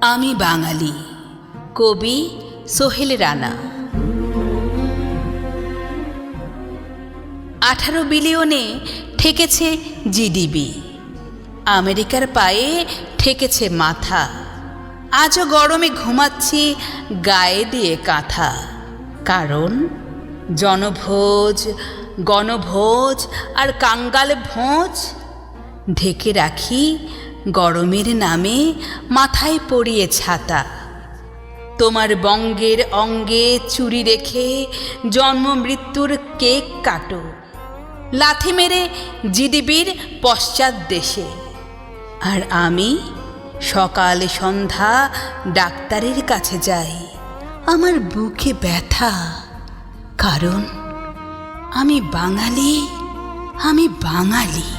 আমি বাঙালি। কবি সোহেল রানা। 18 বিলিয়নে ঠেকেছে জিডিপি, আমেরিকার পায়ে ঠেকেছে মাথা। আজও গরমে ঘুমাচ্ছি গায়ে দিয়ে কাঁথা। কারণ জনভোজ, গণভোজ আর কাঙ্গাল ভোজ ঢেকে রাখি গরমের নামে মাথায় পরিয়ে ছাতা। তোমার বঙ্গের অঙ্গে চুরি রেখে জন্ম মৃত্যুর কেক কাটো, লাথি মেরে জিডিপির পশ্চাৎ দেশে। আর আমি সকাল সন্ধ্যা ডাক্তারের কাছে যাই, আমার বুকে ব্যথা। কারণ আমি বাঙালি, আমি বাঙালি।